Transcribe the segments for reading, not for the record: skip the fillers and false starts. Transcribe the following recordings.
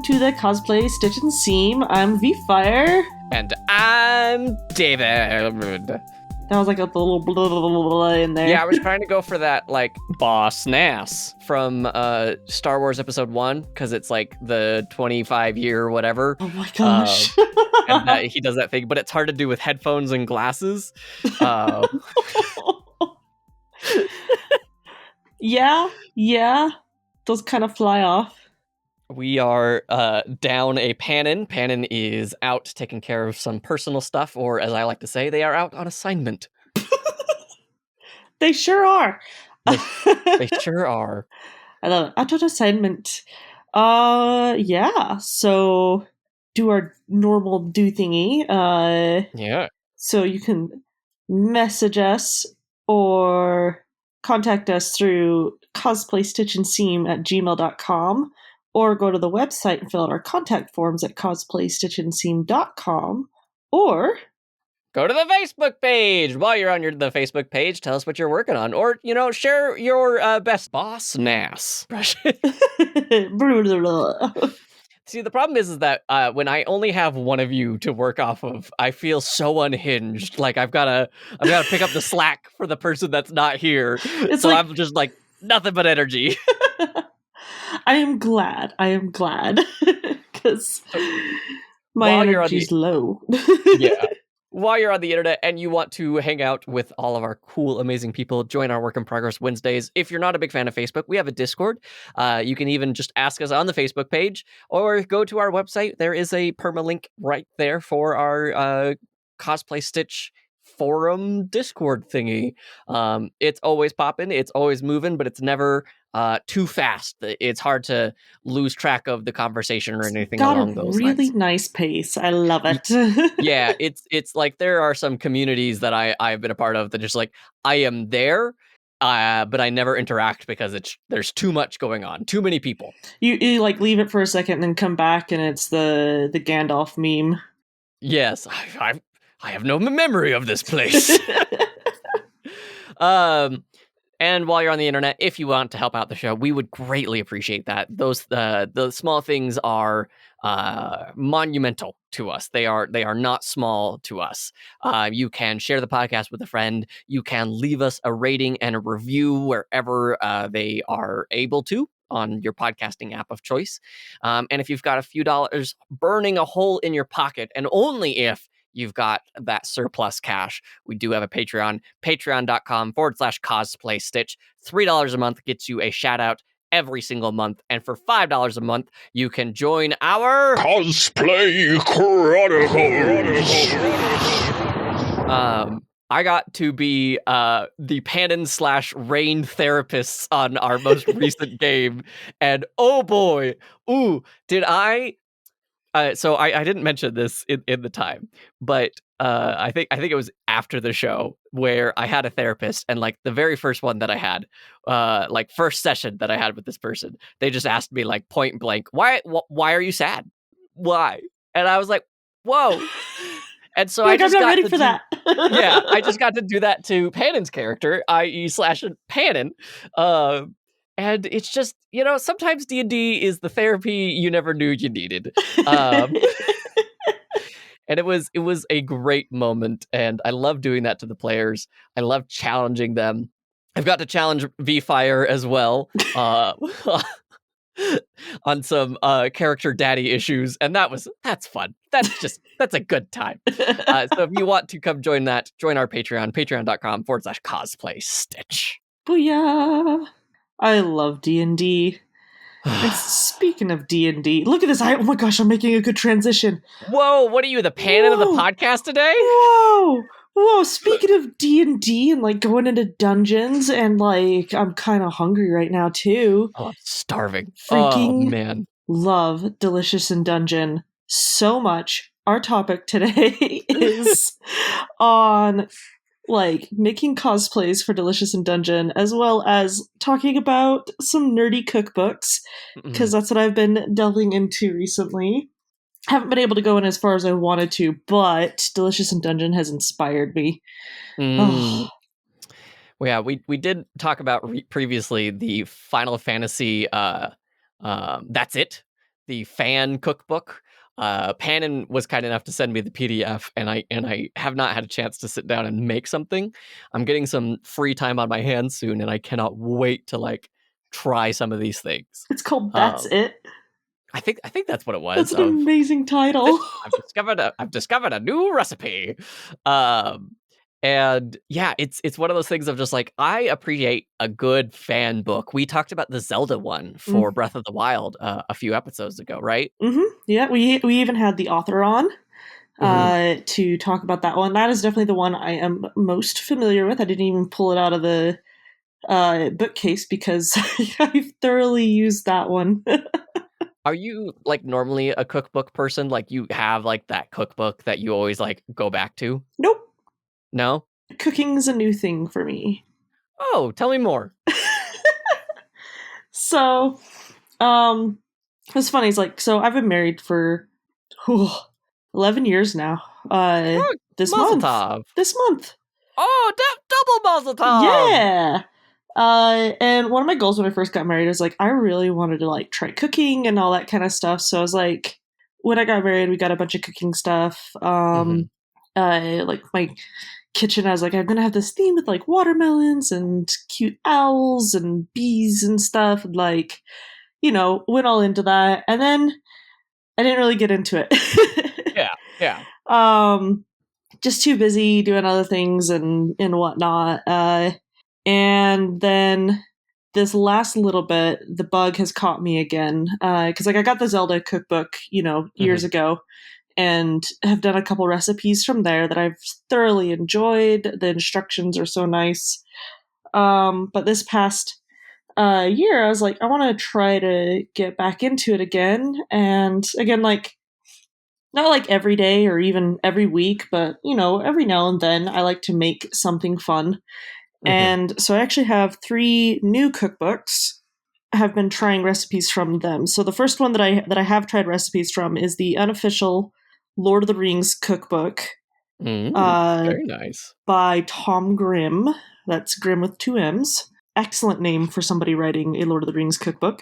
to the Cosplay Stitch and Seam. I'm Vfire. And I'm David. That was like a little blah, blah, blah, blah in there. Yeah, I was trying to go for that, like, Boss Nass from Star Wars Episode 1, because it's like the 25-year whatever. Oh my gosh. And he does that thing, but it's hard to do with headphones and glasses. Yeah. Those kind of fly off. We are down a Panin. Panin is out taking care of some personal stuff, or as I like to say, they are out on assignment. They sure are. They sure are. I love it. Out on assignment. Yeah. So do our normal do thingy. Yeah. So you can message us or contact us through cosplaystitchandseam@gmail.com, or go to the website and fill out our contact forms at cosplaystitchandseam.com, or go to the Facebook page. While you're on the Facebook page, tell us what you're working on, or share your best Boss Nass. See, the problem is that when I only have one of you to work off of, I feel so unhinged. Like I've gotta pick up the slack for the person that's not here. It's so like... I'm just like nothing but energy. I am glad, because my energy's low. Yeah. While you're on the internet and you want to hang out with all of our cool, amazing people, join our Work in Progress Wednesdays. If you're not a big fan of Facebook, we have a Discord. You can even just ask us on the Facebook page or go to our website. There is a permalink right there for our Cosplay Stitch forum Discord thingy. It's always popping, it's always moving, but it's never too fast. It's hard to lose track of the conversation or anything along those lines. Got a really nice pace. I love it. Yeah, it's like there are some communities that I've been a part of that just like I am there, but I never interact because there's too much going on, too many people. You like leave it for a second and then come back and it's the Gandalf meme. Yes, I have no memory of this place. And while you're on the internet, if you want to help out the show, we would greatly appreciate that. Those the small things are monumental to us. They are not small to us. You can share the podcast with a friend. You can leave us a rating and a review wherever they are able to on your podcasting app of choice. And if you've got a few dollars burning a hole in your pocket, and only if you've got that surplus cash, we do have a Patreon, patreon.com/cosplaystitch. $3 a month gets you a shout out every single month. And for $5 a month, you can join our Cosplay Chronicles. I got to be the Panin/Rain therapists on our most recent game. And oh boy, did I... So I didn't mention this in the time, but I think it was after the show where I had a therapist, and like the very first one that I had, like first session that I had with this person, they just asked me like point blank, why are you sad? Why? And I was like, whoa. And so I'm not ready for that. Yeah, I just got to do that to Panin's character, i.e. /Panin. And it's just, sometimes D&D is the therapy you never knew you needed. And it was a great moment, and I love doing that to the players. I love challenging them. I've got to challenge Vfire as well on some character daddy issues, and that's fun. That's a good time. So if you want to come join our Patreon, patreon.com/cosplaystitch. Booyah! I love D&D. And speaking of D&D, look at this. Oh my gosh, I'm making a good transition. Whoa, what are you, the Panin of the podcast today? Whoa, speaking of D&D and like going into dungeons, and like I'm kind of hungry right now too. Oh, I'm starving. Freaking man. Love Delicious in Dungeon so much. Our topic today is on like making cosplays for Delicious in Dungeon, as well as talking about some nerdy cookbooks, because that's what I've been delving into recently. Haven't been able to go in as far as I wanted to, but Delicious in Dungeon has inspired me. Well, yeah, we did talk about previously the Final Fantasy That's It, the fan cookbook. Pannon was kind enough to send me the PDF, and I have not had a chance to sit down and make something. I'm getting some free time on my hands soon, and I cannot wait to like try some of these things. It's called That's It. I think that's what it was. That's an amazing title. I've discovered a new recipe. And yeah, it's one of those things of just like, I appreciate a good fan book. We talked about the Zelda one for Breath of the Wild a few episodes ago, right? Yeah, we even had the author on to talk about that one. That is definitely the one I am most familiar with. I didn't even pull it out of the bookcase because I've thoroughly used that one. Are you like normally a cookbook person? Like you have like that cookbook that you always like go back to? Nope. No? Cooking's a new thing for me. Oh, tell me more. So, what's funny is like, so I've been married for 11 years now. This month. Oh, double Mazel Tov! Yeah. And one of my goals when I first got married was like, I really wanted to like try cooking and all that kind of stuff. So I was like, when I got married, we got a bunch of cooking stuff. Like my kitchen, I was like, I'm gonna have this theme with like watermelons and cute owls and bees and stuff, and like, you know, went all into that. And then I didn't really get into it. Yeah. Just too busy doing other things and whatnot. And then this last little bit, the bug has caught me again. Because like I got the Zelda cookbook, you know, years ago, and have done a couple recipes from there that I've thoroughly enjoyed. The instructions are so nice. But this past year, I was like, I want to try to get back into it again. And again, like, not like every day or even every week, but, you know, every now and then I like to make something fun. And so I actually have 3 new cookbooks. I have been trying recipes from them. So the first one that I have tried recipes from is the unofficial Lord of the Rings cookbook. Very nice. By Tom Grimm. That's Grimm with 2 M's. Excellent name for somebody writing a Lord of the Rings cookbook.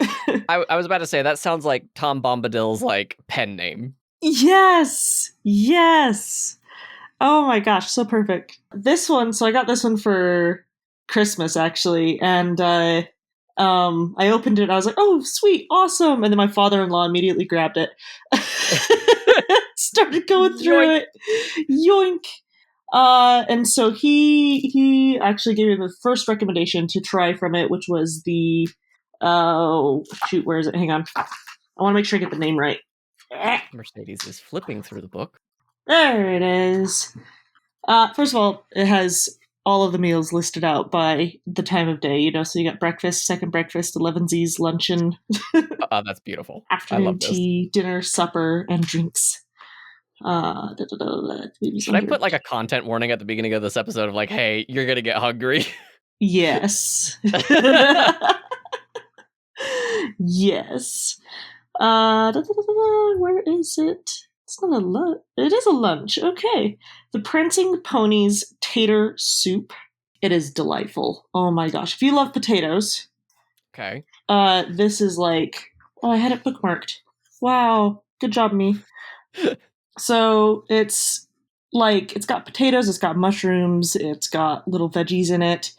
I was about to say, that sounds like Tom Bombadil's like pen name. Yes! Oh my gosh, so perfect. This one, so I got this one for Christmas actually, and I opened it and I was like, oh sweet, awesome, and then my father-in-law immediately grabbed it. Started going through it. Yoink. And so he actually gave me the first recommendation to try from it, which was the where is it? Hang on. I want to make sure I get the name right. Mercedes is flipping through the book. There it is. First of all, it has all of the meals listed out by the time of day, you know, so you got breakfast, second breakfast, 11sies, luncheon. That's beautiful. Afternoon tea, dinner, supper, and drinks. Should I put like a content warning at the beginning of this episode of like, hey, you're gonna get hungry? Yes. Yes. Where is it? It's not a lunch. It is a lunch. Okay. The Prancing Ponies Tater Soup. It is delightful. Oh my gosh. If you love potatoes. Okay. This is like... Oh, I had it bookmarked. Wow. Good job, me. So it's like, it's got potatoes, it's got mushrooms, it's got little veggies in it.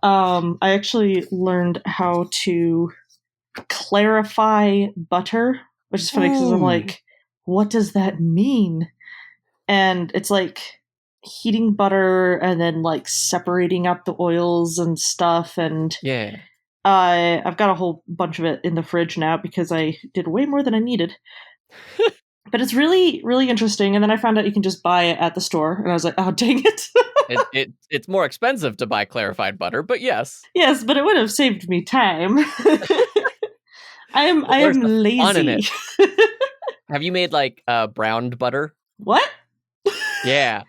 I actually learned how to clarify butter, which is funny because I'm like, what does that mean? And it's like heating butter and then like separating out the oils and stuff. And yeah, I've got a whole bunch of it in the fridge now because I did way more than I needed. But it's really, really interesting. And then I found out you can just buy it at the store. And I was like, oh, dang it. It's more expensive to buy clarified butter, but yes. Yes, but it would have saved me time. I am lazy. Have you made like browned butter? What? Yeah.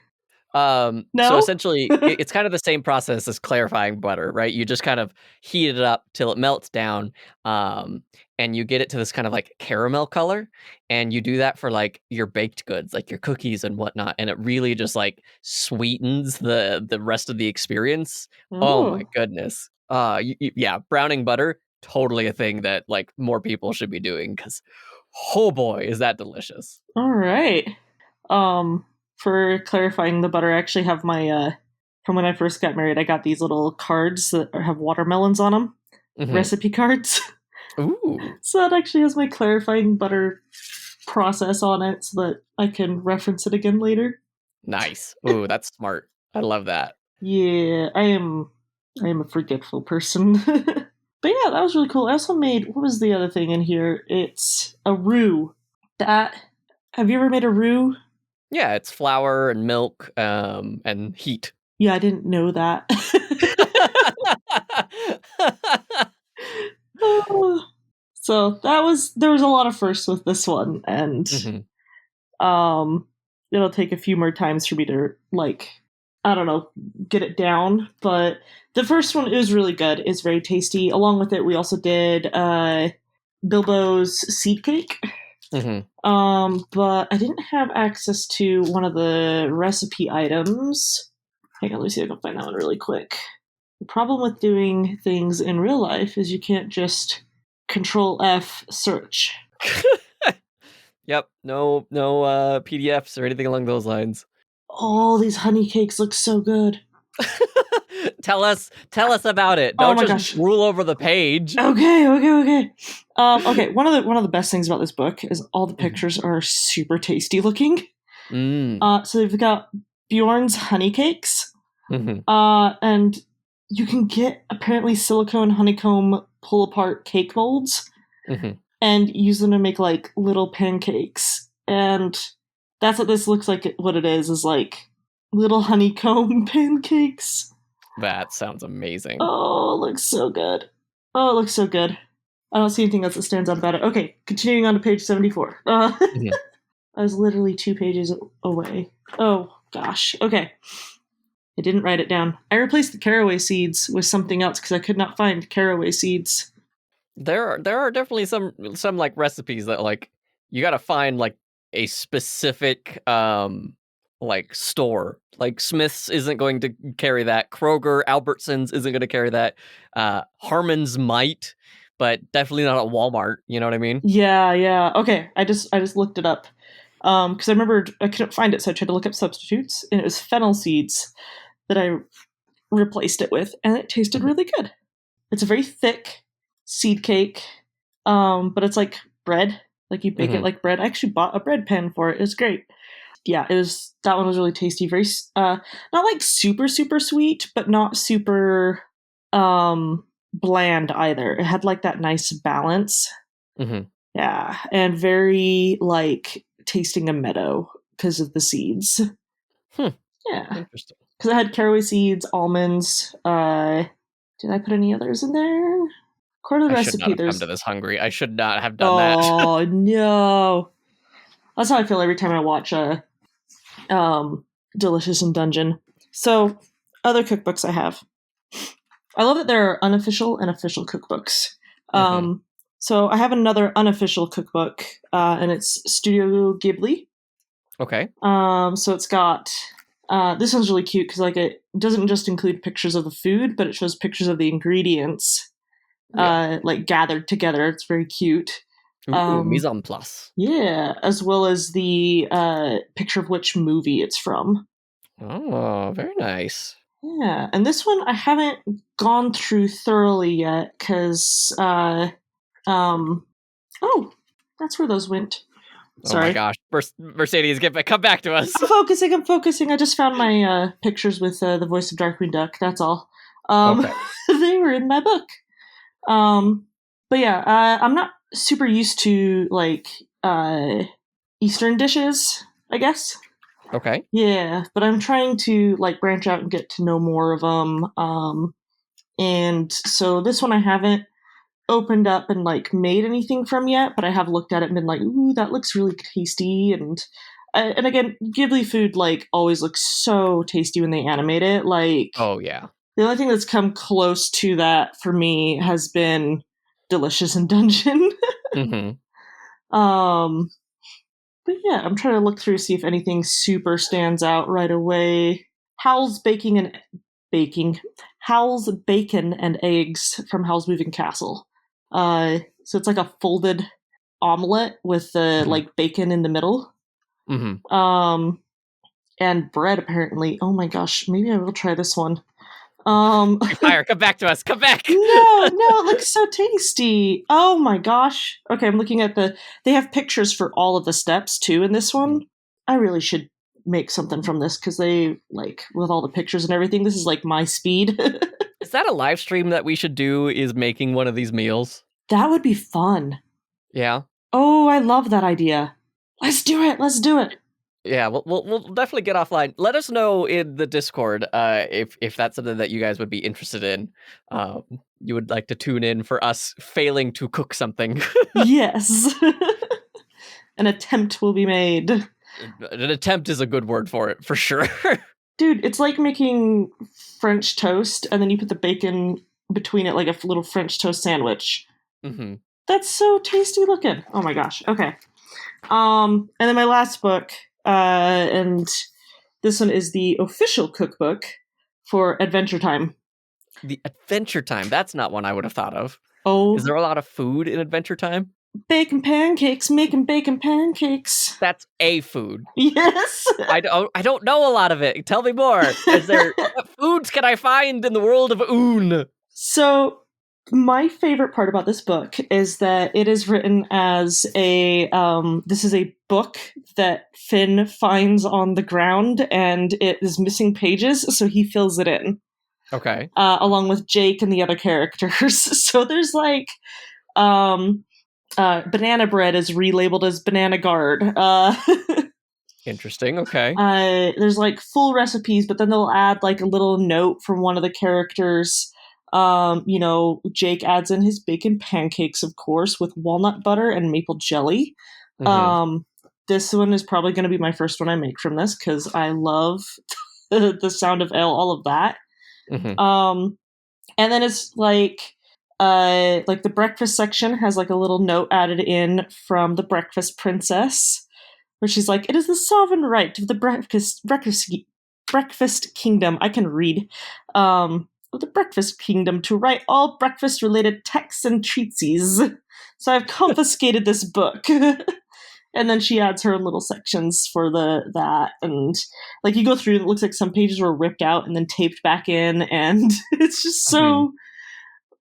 No? So essentially, it's kind of the same process as clarifying butter, right? You just kind of heat it up till it melts down, and you get it to this kind of like caramel color, and you do that for like your baked goods, like your cookies and whatnot, and it really just like sweetens the rest of the experience. Ooh. Oh my goodness. Yeah, browning butter, totally a thing that like more people should be doing because Oh boy, is that delicious. All right. For clarifying the butter, I actually have my from when I first got married, I got these little cards that have watermelons on them, recipe cards. Ooh. So that actually has my clarifying butter process on it so that I can reference it again later. Nice. Ooh, that's smart. I love that. Yeah, I am a forgetful person. But yeah, that was really cool. I also made, what was the other thing in here? It's a roux. Have you ever made a roux? Yeah, it's flour and milk and heat. Yeah, I didn't know that. So there was a lot of firsts with this one, and it'll take a few more times for me to, like, I don't know, get it down. But the first one is really good. It's very tasty. Along with it, we also did Bilbo's seed cake. But I didn't have access to one of the recipe items. Hang on, let me see if I can find that one really quick. The problem with doing things in real life is you can't just Control F search. Yep, no PDFs or anything along those lines. Oh, these honey cakes look so good. Tell us about it. Oh Don't my just gosh. rule over the page. Okay. Okay, one of the best things about this book is all the pictures are super tasty looking. So they've got Bjorn's honey cakes. And you can get apparently silicone honeycomb pull apart cake molds and use them to make like little pancakes. And that's what this looks like. What it is like little honeycomb pancakes. That sounds amazing. Oh, it looks so good. Oh, it looks so good. I don't see anything else that stands out about it. Okay, continuing on to page 74. I was literally 2 pages away. Oh, gosh. Okay. I didn't write it down. I replaced the caraway seeds with something else because I could not find caraway seeds. There are definitely some like recipes that like you got to find like a specific like store. Like Smith's isn't going to carry that. Kroger, Albertsons isn't going to carry that. Harmon's might, but definitely not at Walmart. You know what I mean? Yeah. Okay, I just looked it up because I remembered I couldn't find it, so I tried to look up substitutes, and it was fennel seeds that I replaced it with, and it tasted really good. It's a very thick seed cake, but it's like bread. Like you bake it like bread. I actually bought a bread pan for it. It's great. Yeah, that one was really tasty. Very not like super sweet, but not super bland either. It had like that nice balance. Yeah, and very like tasting a meadow because of the seeds. Yeah, interesting. Because I had caraway seeds, almonds. Did I put any others in there? According to the I recipe, should not have there's. come to this hungry. I should not have done that. Oh no! That's how I feel every time I watch Delicious in Dungeon. So, other cookbooks I have. I love that there are unofficial and official cookbooks. So I have another unofficial cookbook, and it's Studio Ghibli. Okay. So it's got this one's really cute because like it doesn't just include pictures of the food, but it shows pictures of the ingredients, like gathered together. It's very cute. Ooh, mise en place. Yeah, as well as the picture of which movie it's from. Oh, very nice. Yeah, and this one I haven't gone through thoroughly yet because, oh, that's where those went. Sorry. Oh my gosh, Mercedes, come back to us. I'm focusing. I just found my pictures with the voice of Darkwing Duck. That's all. Okay. They were in my book. But yeah, I'm not super used to like Eastern dishes, I guess. Okay. Yeah, but I'm trying to like branch out and get to know more of them. And so this one I haven't opened up and like made anything from yet, but I have looked at it and been like, ooh, that looks really tasty. And again, Ghibli food like always looks so tasty when they animate it. Like, oh yeah, the only thing that's come close to that for me has been Delicious in Dungeon. But yeah, I'm trying to look through see if anything super stands out right away. Howl's Bacon and Eggs from Howl's Moving Castle. So it's like a folded omelet with the like bacon in the middle. Mm-hmm. And bread apparently. Oh my gosh, maybe I will try this one. Fire, come back to us. Come back. No, it looks so tasty. Oh my gosh. Okay, I'm looking at they have pictures for all of the steps too in this one. I really should make something from this because they like with all the pictures and everything. This is like my speed. Is that a live stream that we should do? Is making one of these meals? That would be fun. Yeah. Oh, I love that idea. Let's do it. Yeah, we'll definitely get offline. Let us know in the Discord if that's something that you guys would be interested in. You would like to tune in for us failing to cook something. Yes. An attempt will be made. An attempt is a good word for it, for sure. Dude, it's like making French toast and then you put the bacon between it like a little French toast sandwich. Mm-hmm. That's so tasty looking. Oh my gosh. Okay. And then my last book, and this one is the official cookbook for Adventure Time. The Adventure Time. That's not one I would have thought of. Oh. Is there a lot of food in Adventure Time? Bacon pancakes, making bacon pancakes. That's a food. Yes. I don't know a lot of it. Tell me more. What foods can I find in the world of Oon? So, my favorite part about this book is that it is written as this is a book that Finn finds on the ground and it is missing pages, so he fills it in. Okay. Along with Jake and the other characters. So there's like, banana bread is relabeled as banana guard. Interesting. Okay. There's like full recipes, but then they'll add like a little note from one of the characters. Jake adds in his bacon pancakes, of course, with walnut butter and maple jelly. Mm-hmm. This one is probably going to be my first one I make from this because I love the sound of ale, all of that. Mm-hmm. And then it's like the breakfast section has like a little note added in from the Breakfast Princess, where she's like, "It is the sovereign right of the breakfast kingdom." I can read. Of the breakfast kingdom to write all breakfast related texts and treatises. So I've confiscated this book. And then she adds her little sections for that, and like you go through, it looks like some pages were ripped out and then taped back in, and it's just so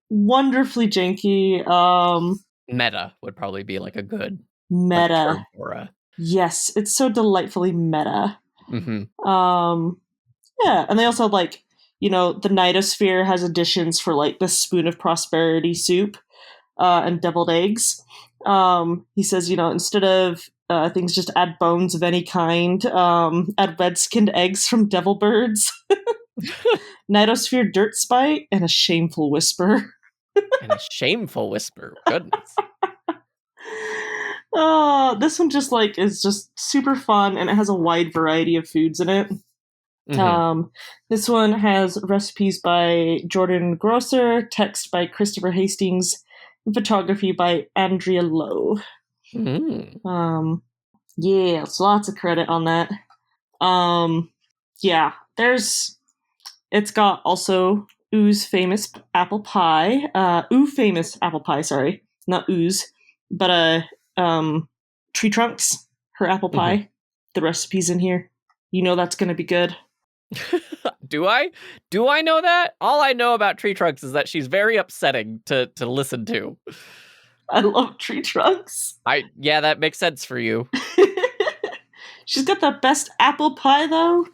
wonderfully janky. Meta would probably be like a good meta term for yes, it's so delightfully meta. Mm-hmm. Yeah, and they also have like the Nightosphere has additions for like the Spoon of Prosperity soup and deviled eggs. He says, instead of things, just add bones of any kind. Add red-skinned eggs from devil birds. Nightosphere dirt spite and a shameful whisper. And a shameful whisper. Goodness. This one just like is just super fun, and it has a wide variety of foods in it. Mm-hmm. This one has recipes by Jordan Grosser, text by Christopher Hastings, and photography by Andrea Lowe. Mm-hmm. Yeah, it's lots of credit on that. Yeah, it's got also Ooze famous apple pie. Famous apple pie, sorry. Not Ooze, but Tree Trunks, her apple pie. Mm-hmm. The recipe's in here. That's gonna be good. Do I know that? All I know about Tree Trunks is that she's very upsetting to listen to. I love Tree Trunks. Yeah, that makes sense for you. She's got the best apple pie though.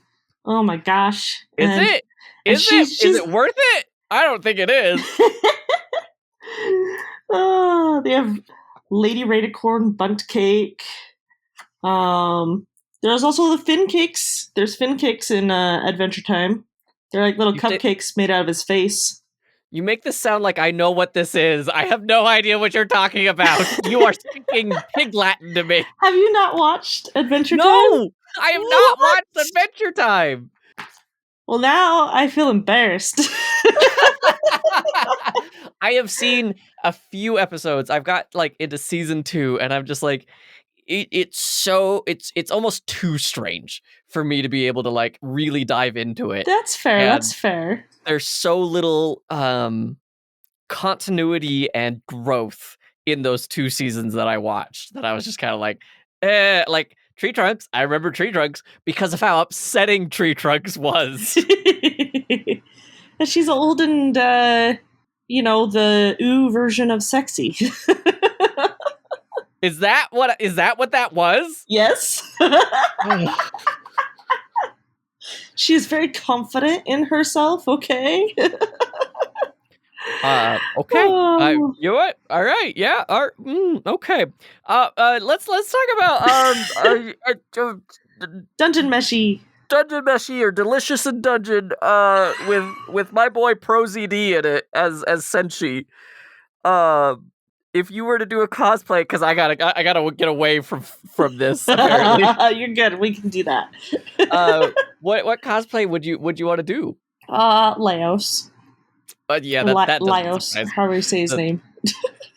Oh my gosh. Is it worth it? I don't think it is. They have Lady Radicorn Bunt Cake. There's also the Finn Cakes. There's Finn Cakes in Adventure Time. They're like little cupcakes made out of his face. You make this sound like I know what this is. I have no idea what you're talking about. You are speaking pig Latin to me. Have you not watched Adventure Time? No! I have not watched Adventure Time! Well, now I feel embarrassed. I have seen a few episodes. I've got like into season 2, and I'm just like, it's almost too strange for me to be able to like really dive into it. That's fair. There's so little continuity and growth in those 2 seasons that I watched that I was just kind of like, like Tree Trunks. I remember Tree Trunks because of how upsetting Tree Trunks was. And she's old and, the ooh version of sexy. Is that what that was? Yes. She's very confident in herself, okay? Okay. Oh. You know what? All right. Yeah. Okay. Let's talk about Dungeon Meshi. Dungeon Meshi or Delicious in Dungeon with my boy ProZD in it as Senshi. If you were to do a cosplay, because I gotta get away from this. Apparently, You're good. We can do that. what cosplay would you want to do? Laos. Yeah, that Laos. However you say his name.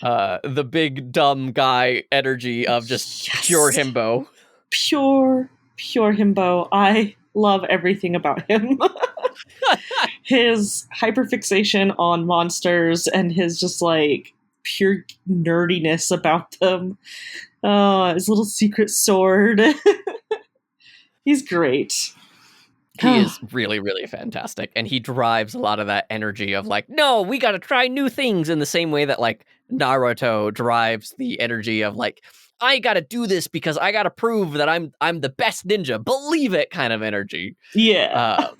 The big dumb guy energy of just pure himbo. Pure himbo. I love everything about him. His hyperfixation on monsters and his just like pure nerdiness about them. His little secret sword. He's great. He is really, really fantastic. And he drives a lot of that energy of like, no, we got to try new things in the same way that like Naruto drives the energy of like, I got to do this because I got to prove that I'm the best ninja. Believe it kind of energy. Yeah.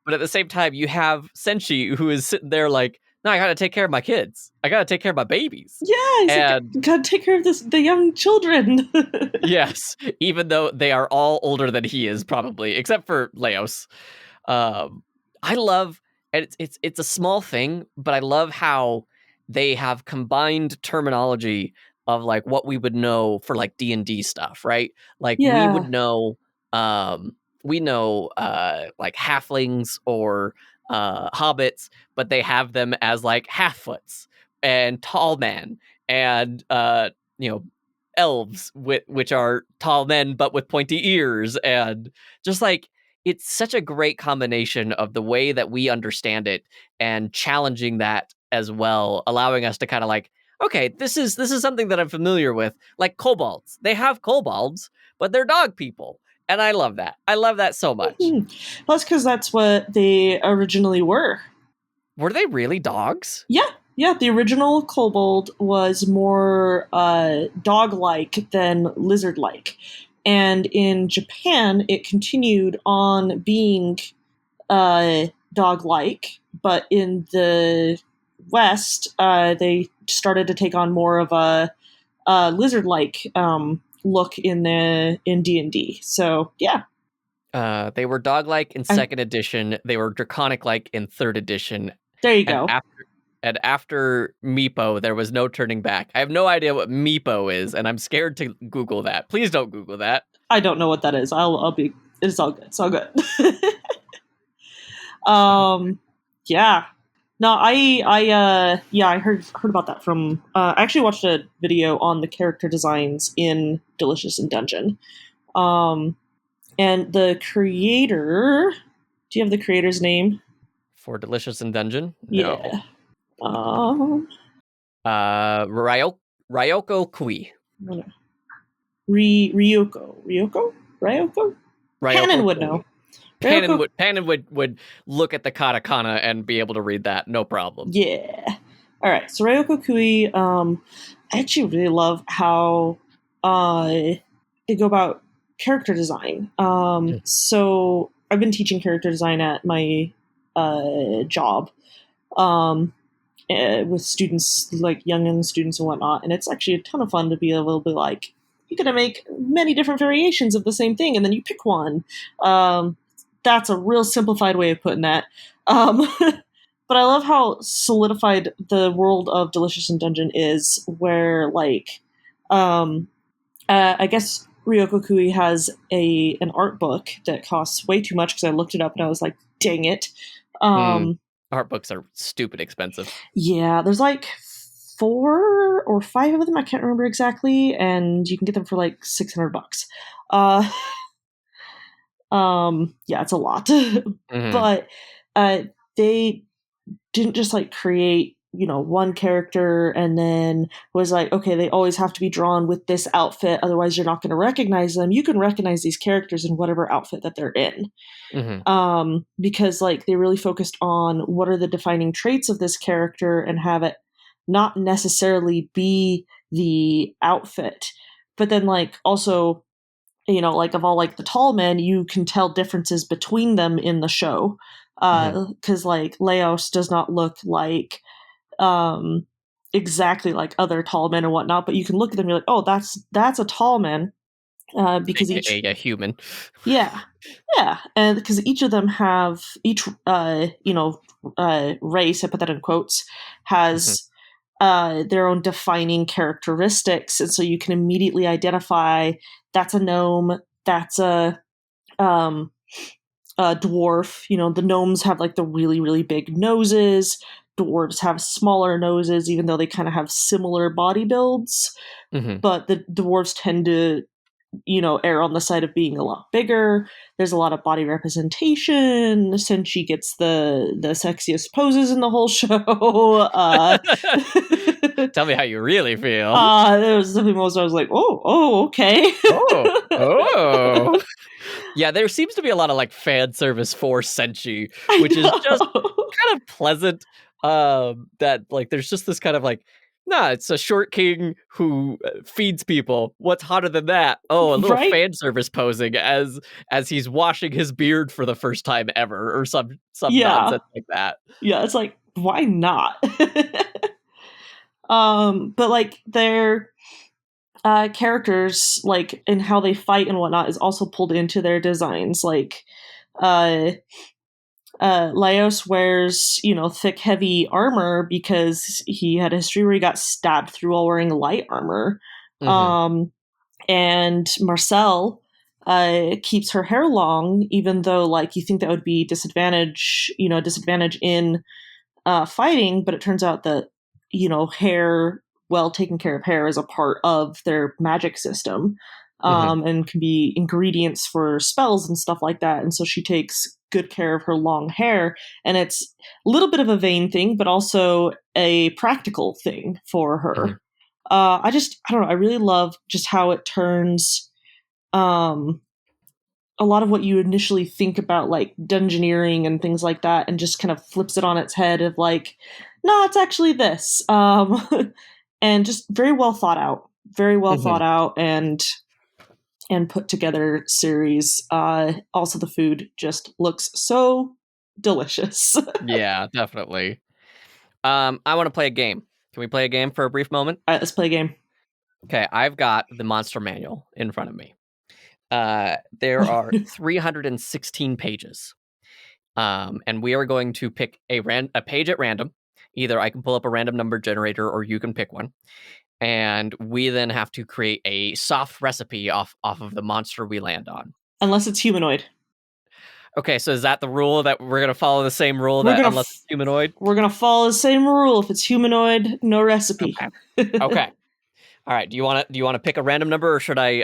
But at the same time, you have Senshi who is sitting there like, no, I got to take care of my kids. I got to take care of my babies. Yeah, he's got to take care of the young children. Yes, even though they are all older than he is, probably, except for Laos. I love, and it's a small thing, but I love how they have combined terminology of like what we would know for like D&D stuff, right? Like we would know, we know like halflings or hobbits, but they have them as like half-foots and tall men and elves which are tall men but with pointy ears, and just like it's such a great combination of the way that we understand it and challenging that as well, allowing us to kind of like, okay, this is something that I'm familiar with, like kobolds. They have kobolds, but they're dog people. And I love that. I love that so much. Well, that's because that's what they originally were. Were they really dogs? Yeah, the original kobold was more dog-like than lizard-like. And in Japan, it continued on being dog-like, but in the West, they started to take on more of a lizard-like look in D&D. So, yeah. They were dog-like in 2nd edition. They were draconic-like in 3rd edition. There you go. After Meepo, there was no turning back. I have no idea what Meepo is, and I'm scared to Google that. Please don't Google that. I don't know what that is. I'll be. It's all good. It's all good. Yeah. No, I heard about that from. I actually watched a video on the character designs in Delicious in Dungeon. And the creator. Do you have the creator's name? For Delicious in Dungeon? No. Yeah. Ryoko Kui. Ryoko? Hannon would know. Pannon would look at the katakana and be able to read that, no problem. Yeah. All right. So Ryoko Kui, I actually really love how they go about character design. So I've been teaching character design at my job. With students, like young students and whatnot, and it's actually a ton of fun to be able to be like, you're gonna make many different variations of the same thing, and then you pick one. That's a real simplified way of putting that. But I love how solidified the world of Delicious in Dungeon is, where like, I guess Ryoko Kui has an art book that costs way too much because I looked it up and I was like, dang it. Art books are stupid expensive. Yeah, there's like 4 or 5 of them. I can't remember exactly, and you can get them for like $600. Yeah, it's a lot. Mm-hmm. But they didn't just like create one character and then was like, okay, they always have to be drawn with this outfit, otherwise you're not going to recognize them. You can recognize these characters in whatever outfit that they're in. Because like they really focused on what are the defining traits of this character and have it not necessarily be the outfit. But then like also, like of all like the tall men, you can tell differences between them in the show. Because like Laos does not look like exactly like other tall men and whatnot, but you can look at them and you're like, oh, that's a tall man. Because a human. Yeah. And because each of them have race, I put that in quotes, has their own defining characteristics. And so you can immediately identify that's a gnome, that's a dwarf. The gnomes have like the really, really big noses. Dwarves have smaller noses, even though they kind of have similar body builds. But the dwarves tend to, err on the side of being a lot bigger. There's a lot of body representation. Senshi gets the sexiest poses in the whole show. Tell me how you really feel. There was something else I was like, oh, okay. oh. Yeah, there seems to be a lot of like fan service for Senshi, which is just kind of pleasant. That like there's just this kind of like, nah, it's a short king who feeds people. What's hotter than that? Oh, a little fan service posing as he's washing his beard for the first time ever, or some nonsense like that. Yeah, it's like, why not? But like their characters, like and how they fight and whatnot, is also pulled into their designs. Like, Laos wears, thick, heavy armor because he had a history where he got stabbed through while wearing light armor. And Marcel keeps her hair long, even though, like, you think that would be disadvantage in fighting, but it turns out that, hair, well taken care of hair is a part of their magic system. And can be ingredients for spells and stuff like that. And so she takes good care of her long hair. And it's a little bit of a vain thing, but also a practical thing for her. I don't know. I really love just how it turns a lot of what you initially think about, like dungeoneering and things like that, and just kind of flips it on its head of like, no, it's actually this. And just very well thought out. Very well thought out and put together series. Also, the food just looks so delicious. Yeah, definitely. I want to play a game. Can we play a game for a brief moment? All right, let's play a game. Okay, I've got the monster manual in front of me. There are 316 pages. And we are going to pick a page at random. Either I can pull up a random number generator or you can pick one. And we then have to create a soft recipe off of the monster we land on. Unless it's humanoid. Okay, so is that the rule, that we're going to follow the same rule that unless it's humanoid? We're going to follow the same rule. If it's humanoid, no recipe. Okay. All right. Do you want to pick a random number, or should I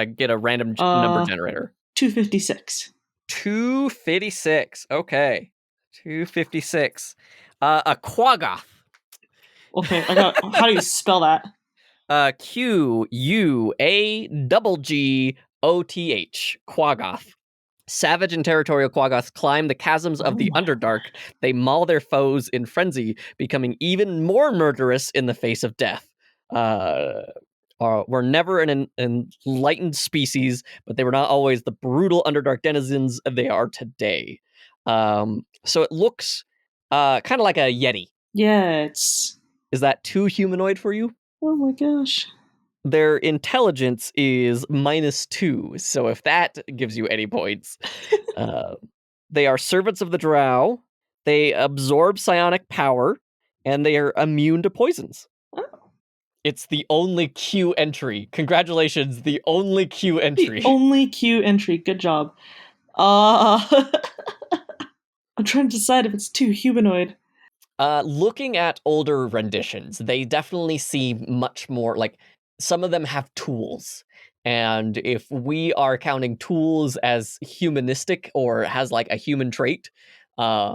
get a random number generator? 256. 256. Okay. 256. A quaggoth. Okay, how do you spell that? Quaggoth. Quaggoth. Savage and territorial quaggoths climb the chasms of the Underdark. They maul their foes in frenzy, becoming even more murderous in the face of death. Were never an enlightened species, but they were not always the brutal Underdark denizens they are today. So it looks kind of like a Yeti. Yeah, Is that too humanoid for you? Oh my gosh. Their intelligence is -2, so if that gives you any points. They are servants of the Drow. They absorb psionic power, and they are immune to poisons. Oh. It's the only Q entry. Congratulations, the only Q entry. The only Q entry. Good job. I'm trying to decide if it's too humanoid. Looking at older renditions, they definitely seem much more like, some of them have tools. And if we are counting tools as humanistic or has like a human trait,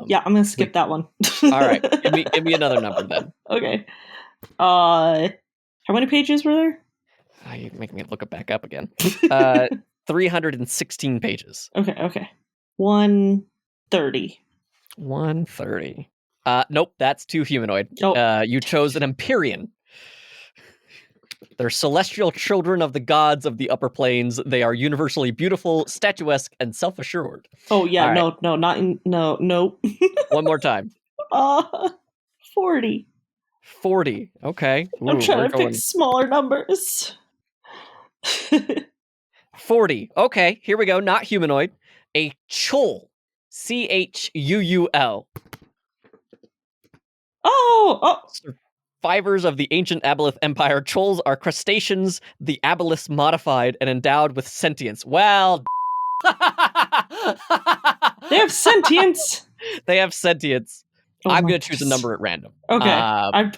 Yeah, I'm gonna skip that one. All right, give me another number then. Okay. How many pages were there? You're making me look it back up again. 316 pages. Okay. 130. 130. Nope, that's too humanoid. Oh. You chose an Empyrean. They're celestial children of the gods of the upper planes. They are universally beautiful, statuesque, and self-assured. Oh yeah, All right. No. One more time. 40. 40. Okay. Ooh, I'm trying to pick smaller numbers. 40. Okay, here we go. Not humanoid. A chul. Chuul. Oh. Survivors of the ancient Aboleth Empire. Chul's are crustaceans, the Aboleths modified and endowed with sentience. Well, they have sentience. They have sentience. Oh I'm going to choose a number at random. Okay. I'm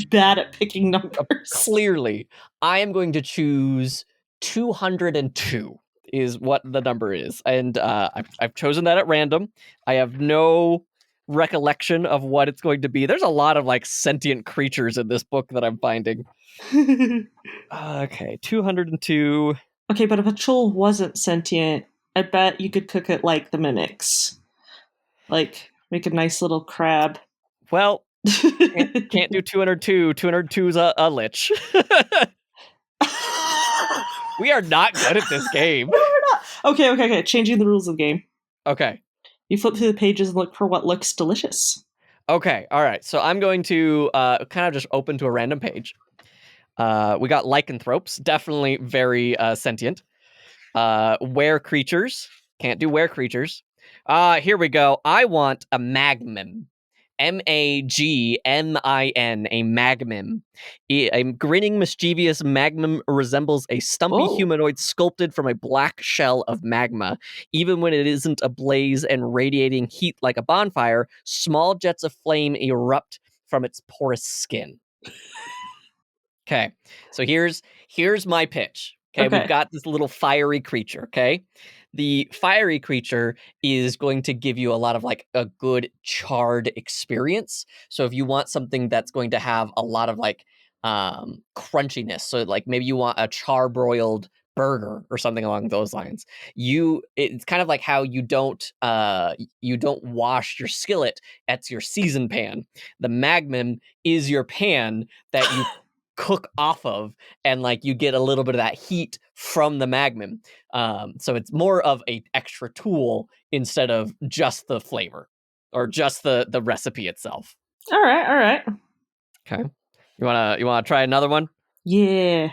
bad at picking numbers. Clearly, I am going to choose 202 is what the number is. And I've chosen that at random. I have no recollection of what it's going to be. There's a lot of like sentient creatures in this book that I'm finding. Okay, 202. Okay, but if a chul wasn't sentient, I bet you could cook it like the mimics. Like, make a nice little crab. Well, can't do 202. 202 is a lich. We are not good at this game. No, we're not. Okay. Changing the rules of the game. Okay. You flip through the pages and look for what looks delicious. Okay, all right. So I'm going to kind of just open to a random page. We got lycanthropes, definitely very sentient. Were creatures. Can't do were creatures. Here we go. I want a magmim. Magmin, a magmim. A grinning, mischievous magmim resembles a stumpy humanoid sculpted from a black shell of magma. Even when it isn't ablaze and radiating heat like a bonfire, small jets of flame erupt from its porous skin. Okay, so here's my pitch. Okay, we've got this little fiery creature, okay? The fiery creature is going to give you a lot of like a good charred experience. So if you want something that's going to have a lot of like crunchiness, so like maybe you want a charbroiled burger or something along those lines, it's kind of like how you don't wash your skillet, that's your season pan. The magmim is your pan that you cook off of, and like you get a little bit of that heat from the magmim. So it's more of a extra tool instead of just the flavor or just the recipe itself. All right. Okay. You wanna try another one? Yeah.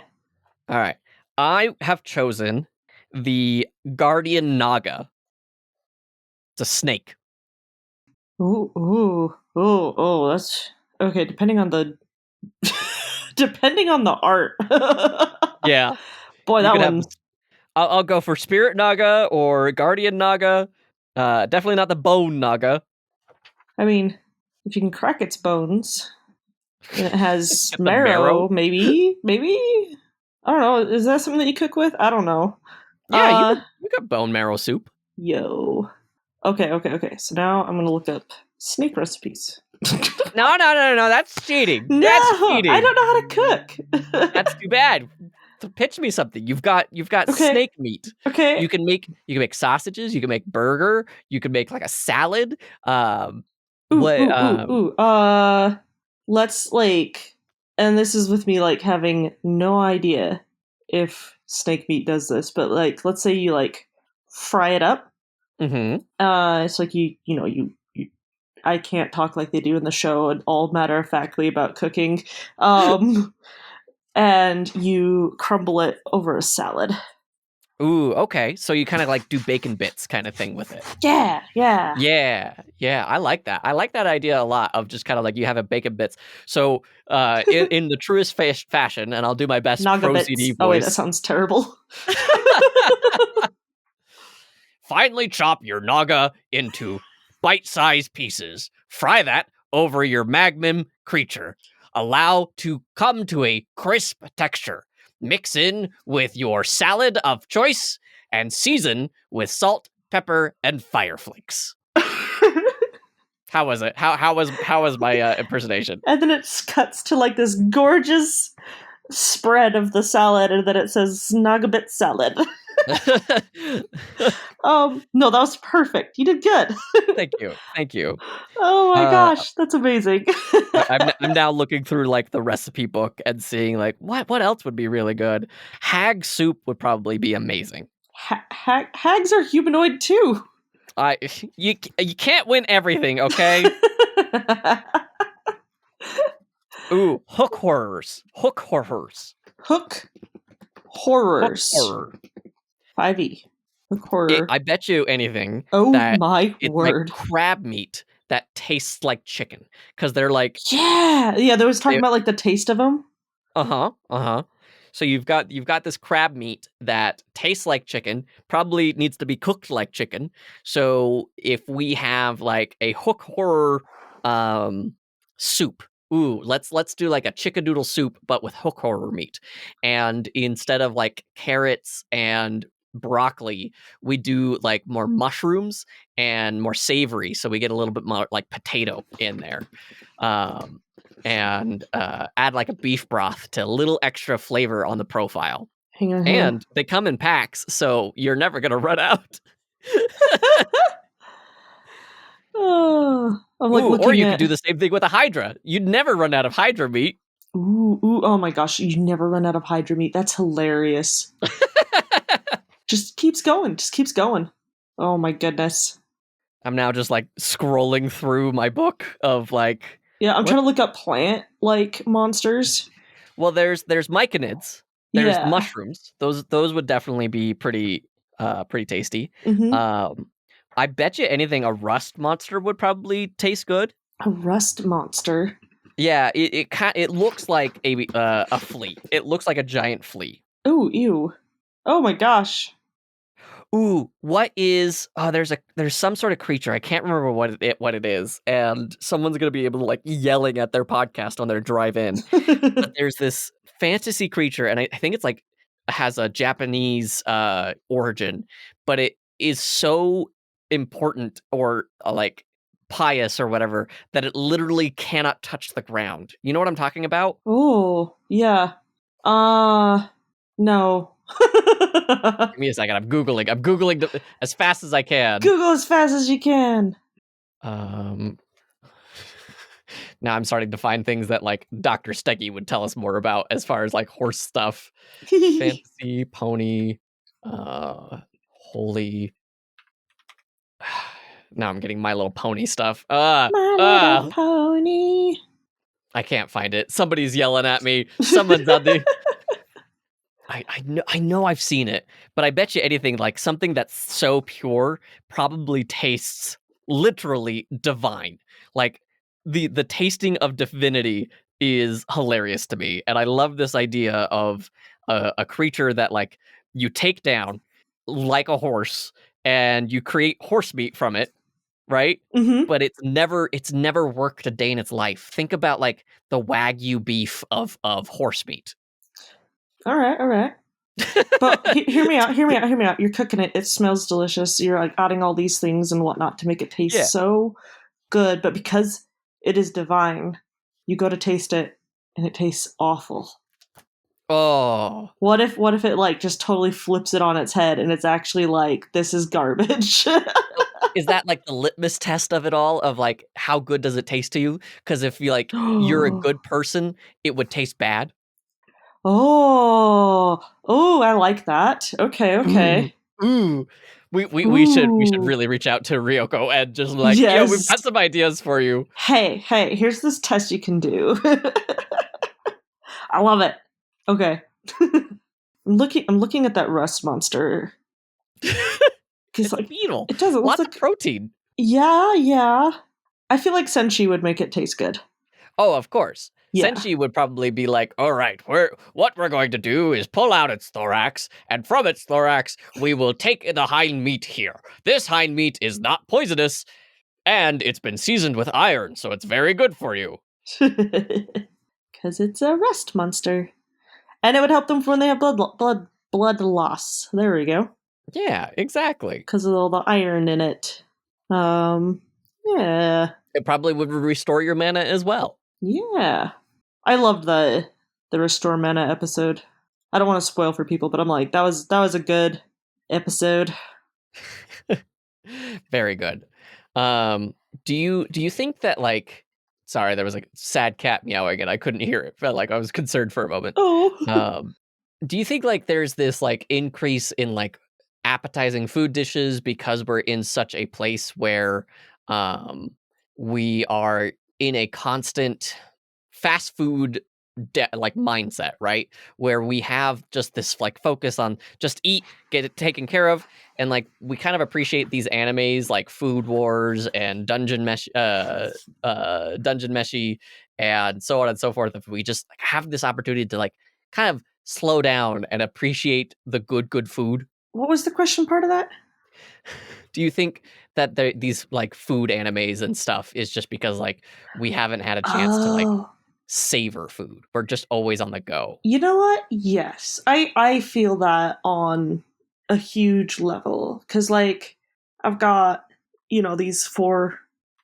All right. I have chosen the Guardian Naga. It's a snake. Ooh. That's okay. Depending on the art. Yeah. Boy, that one. I'll go for Spirit Naga or Guardian Naga. Definitely not the Bone Naga. I mean, if you can crack its bones, and it has marrow, maybe. I don't know. Is that something that you cook with? I don't know. Yeah, you got bone marrow soup. Yo. Okay. So now I'm gonna look up snake recipes. No. That's cheating. No, that's cheating. I don't know how to cook. That's too bad. So pitch me something. You've got snake meat. Okay. You can make sausages. You can make burger. You can make like a salad. Let's like, and this is with me like having no idea if snake meat does this, but like, let's say you like fry it up. Mm-hmm. It's like you I can't talk like they do in the show and all matter of factly about cooking. And you crumble it over a salad. Ooh, okay. So you kind of like do bacon bits kind of thing with it. Yeah. Yeah. I like that. I like that idea a lot of just kind of like you have a bacon bits. So in the truest fashion, and I'll do my best Naga pro CD voice. Oh wait, that sounds terrible. Finally chop your naga into bite-sized pieces. Fry that over your magmim creature. Allow to come to a crisp texture. Mix in with your salad of choice and season with salt, pepper, and fire flakes. How was it? How was my impersonation? And then it cuts to like this gorgeous spread of the salad, and then it says Snugabit salad. No, that was perfect. You did good. Thank you. Oh my Uh, gosh, that's amazing. I'm now looking through like the recipe book and seeing like what else would be really good. Hag soup would probably be amazing. Hags are humanoid too. You can't win everything, okay? Ooh, hook horrors. Hook horrors. Horror. 5e. Hook horror. I bet you anything Oh that my it's word. like crab meat that tastes like chicken. Because they're like... Yeah, they was talking about like the taste of them. Uh-huh. So you've got this crab meat that tastes like chicken, probably needs to be cooked like chicken. So if we have like a hook horror soup, let's do like a chickadoodle soup but with hook horror meat. And instead of like carrots and broccoli, we do like more mushrooms and more savory, so we get a little bit more like potato in there. And add like a beef broth to a little extra flavor on the profile. Hang on. And they come in packs, so you're never gonna run out. I'm like looking or you could do the same thing with a Hydra. You'd never run out of Hydra meat. Ooh, oh my gosh, you never run out of Hydra meat. That's hilarious. Just keeps going. Oh my goodness. I'm now just like scrolling through my book of like... Yeah, I'm trying to look up plant like monsters. Well, there's myconids. There's mushrooms. Those would definitely be pretty tasty. Mm-hmm. I bet you anything a rust monster would probably taste good. A rust monster. Yeah, it looks like a flea. It looks like a giant flea. Ooh, ew. Oh my gosh. Ooh, what is... Oh, there's some sort of creature. I can't remember what it is, and someone's gonna be able to like yelling at their podcast on their drive-in. But there's this fantasy creature, and I think it's like has a Japanese origin, but it is so important or like pious or whatever that it literally cannot touch the ground. You know what I'm talking about? Oh, yeah. No. Give me a second. I'm googling as fast as I can. Google as fast as you can. Now I'm starting to find things that like Dr. Steggy would tell us more about as far as like horse stuff. Fantasy, pony, holy. Now I'm getting My Little Pony stuff. My Little Pony. I can't find it. Somebody's yelling at me. Someone's on the... I know I've seen it, but I bet you anything like something that's so pure probably tastes literally divine. Like the tasting of divinity is hilarious to me, and I love this idea of a creature that like you take down like a horse and you create horse meat from it, right? Mm-hmm. But it's never worked a day in its life. Think about like the Wagyu beef of horse meat. All right. But hear me out. You're cooking it. It smells delicious. You're like adding all these things and whatnot to make it taste so good. But because it is divine, you go to taste it and it tastes awful. Oh. What if it like just totally flips it on its head and it's actually like, this is garbage? Is that like the litmus test of it all, of like how good does it taste to you? Because if you like you're a good person, it would taste bad. Oh, I like that. Okay. Ooh. We should really reach out to Ryoko and just like, yeah, we've got some ideas for you. Hey, here's this test you can do. I love it. Okay. I'm looking at that rust monster. It's like a beetle. It doesn't lots of protein. Yeah. I feel like Senshi would make it taste good. Oh, of course. Yeah. Senshi would probably be like, all right, what we're going to do is pull out its thorax, and from its thorax, we will take the hind meat here. This hind meat is not poisonous, and it's been seasoned with iron, so it's very good for you. Because it's a rust monster. And it would help them when they have blood loss. There we go. Yeah, exactly. Because of all the iron in it. Yeah. It probably would restore your mana as well. Yeah. I loved the Restore Mana episode. I don't want to spoil for people, but I'm like, that was a good episode. Very good. Do you think that, like, sorry, there was a sad cat meowing and I couldn't hear it. Felt like I was concerned for a moment. Oh. Do you think like there's this like increase in like appetizing food dishes because we're in such a place where we are in a constant fast food like mindset, right? Where we have just this like focus on just eat, get it taken care of, and like we kind of appreciate these animes like Food Wars and Dungeon Meshi, and so on and so forth. If we just like, have this opportunity to like kind of slow down and appreciate the good food. What was the question part of that? Do you think that these like food animes and stuff is just because like we haven't had a chance to like savor food? We're just always on the go. You know what? Yes. I feel that on a huge level. Because, like, I've got, these 4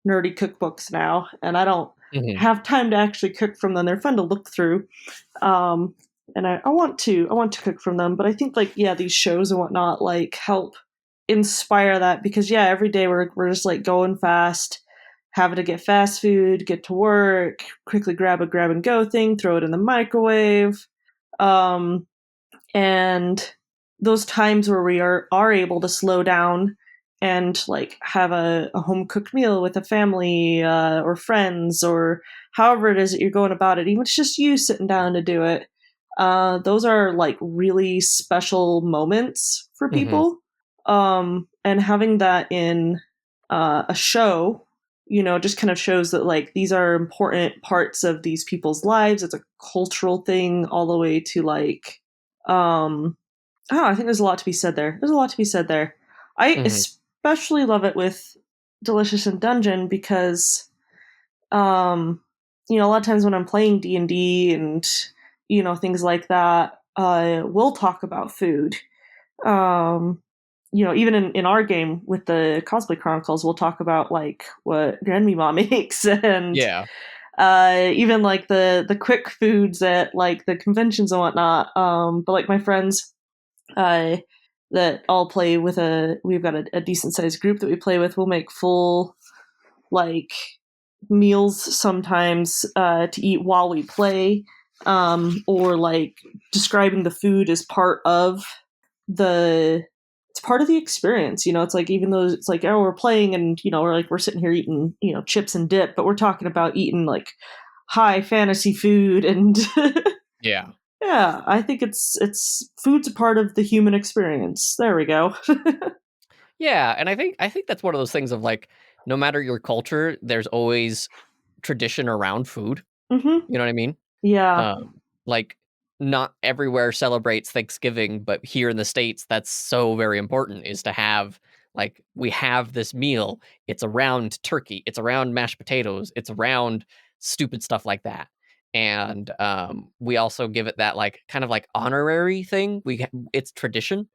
nerdy cookbooks now, and I don't have time to actually cook from them. They're fun to look through. And I want to cook from them, but I think, like, yeah, these shows and whatnot, like, help inspire that, because, yeah, every day we're just, like, going fast, having to get fast food, get to work, quickly grab a grab and go thing, throw it in the microwave. And those times where we are able to slow down and like have a home cooked meal with a family or friends, or however it is that you're going about it, even if it's just you sitting down to do it, those are like really special moments for people. And having that in a show, just kind of shows that like these are important parts of these people's lives. It's a cultural thing all the way to like, I think there's a lot to be said there. I especially love it with Delicious in Dungeon because, a lot of times when I'm playing D&D and, things like that, we'll talk about food. Even in our game with the Cosplay Chronicles, we'll talk about like what Grandmama makes, and even like the quick foods at like the conventions and whatnot. But like my friends that all play with we've got a decent sized group that we play with, we'll make full like meals sometimes to eat while we play, or like describing the food as part of the experience. It's like, even though it's like, oh, we're playing and we're sitting here eating chips and dip, but we're talking about eating like high fantasy food. And yeah, I think it's food's a part of the human experience. There we go. Yeah, and I think that's one of those things of like, no matter your culture, there's always tradition around food. You know what I mean? Yeah. Like, not everywhere celebrates Thanksgiving, but here in the States, that's so very important, is to have, like, we have this meal. It's around turkey. It's around mashed potatoes. It's around stupid stuff like that. And we also give it that, like, kind of like honorary thing. It's tradition.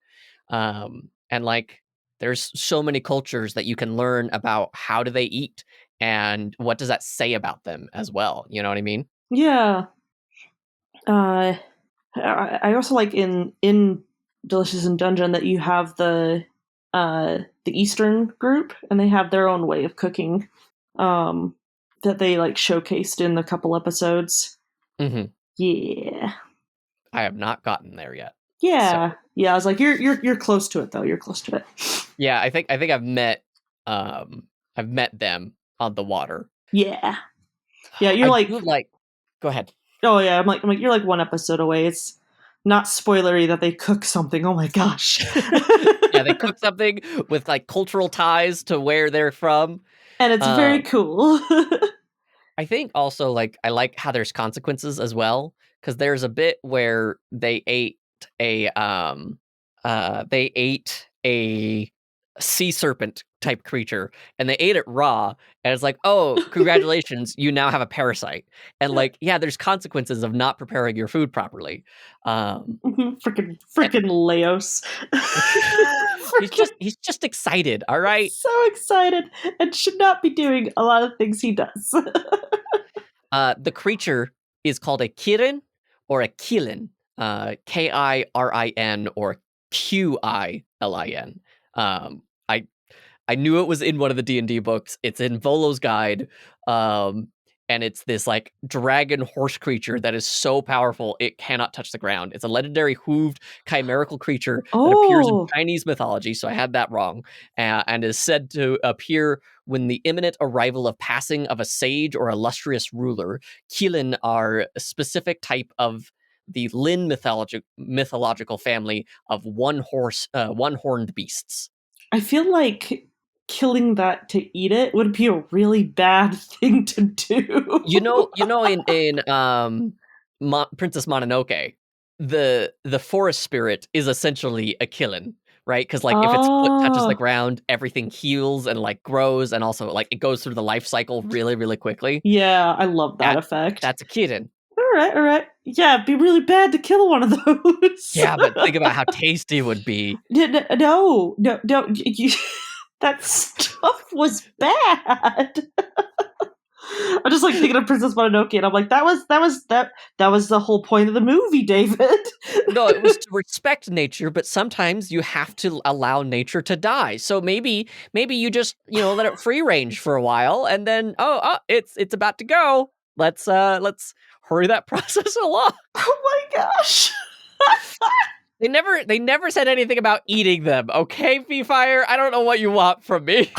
And, like, there's so many cultures that you can learn about how do they eat and what does that say about them as well. You know what I mean? Yeah. I also like in Delicious in Dungeon that you have the Eastern group, and they have their own way of cooking that they like showcased in a couple episodes. Yeah. I have not gotten there yet. Yeah. So. Yeah, I was like, you're close to it though. You're close to it. Yeah, I think I've met them on the water. Yeah. Yeah, you're go ahead. Oh yeah, I'm like you're like one episode away. It's not spoilery that they cook something. Oh my gosh. Yeah, they cook something with like cultural ties to where they're from. And it's very cool. I think also like I like how there's consequences as well, because there's a bit where they ate a sea serpent type creature, and they ate it raw, and it's like, oh, congratulations, you now have a parasite. And like, yeah, there's consequences of not preparing your food properly. Freaking Leos. He's just excited, all right? So excited, and should not be doing a lot of things he does. The creature is called a kirin or a kilin, Kirin or Qilin. I knew it was in one of the D&D books. It's in Volo's guide, and it's this like dragon horse creature that is so powerful it cannot touch the ground. It's a legendary hooved chimerical creature that appears in Chinese mythology, so I had that wrong, and is said to appear when the imminent arrival of passing of a sage or illustrious ruler. Qilin are a specific type of the Lin mythological family of one-horned beasts. I feel like killing that to eat it would be a really bad thing to do. You know, in Princess Mononoke, the forest spirit is essentially a kilin, right? Because like if its foot touches the ground, everything heals and like grows, and also like it goes through the life cycle really, really quickly. Yeah, I love that effect. That's a kilin. All right. Yeah, it'd be really bad to kill one of those. Yeah, but think about how tasty it would be. No. That stuff was bad. I'm just like thinking of Princess Mononoke, and I'm like, that was the whole point of the movie, David. No, it was to respect nature, but sometimes you have to allow nature to die. So maybe you just let it free range for a while, and then it's about to go. Let's hurry that process along. Oh my gosh. They never said anything about eating them, okay, Vfire? I don't know what you want from me.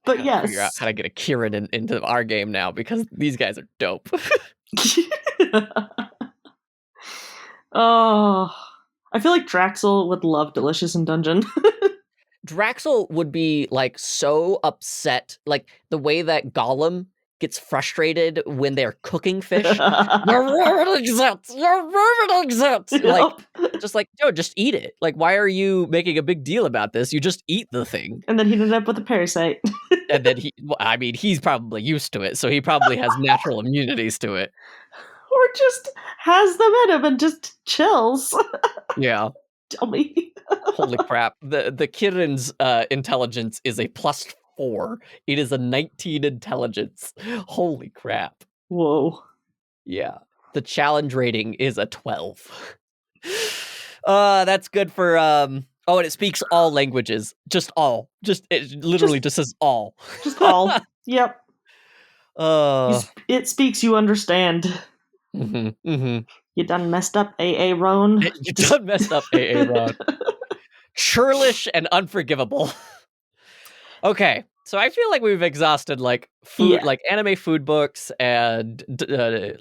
But yes. Figure out how to get a Kirin into our game now, because these guys are dope. I feel like Draxel would love Delicious in Dungeon. Draxel would be like so upset, like the way that Gollum gets frustrated when they're cooking fish. You're ruining it! Yep. Like, just like, yo, just eat it. Like, why are you making a big deal about this? You just eat the thing. And then he ended up with a parasite. And then he's probably used to it, so he probably has natural immunities to it. Or just has them in him and just chills. Yeah. Dummy. Holy crap. The Kirin's intelligence is a +4. It is a 19 intelligence. Holy crap. Whoa. Yeah. The challenge rating is a 12. That's good for and it speaks all languages. Just all. It literally just says all. Just all. Yep. It speaks, you understand. Mm-hmm, mm-hmm. You done messed up, AA Roan. You done messed up, AA Roan. Churlish and unforgivable. Okay, so I feel like we've exhausted like food, like anime food books, and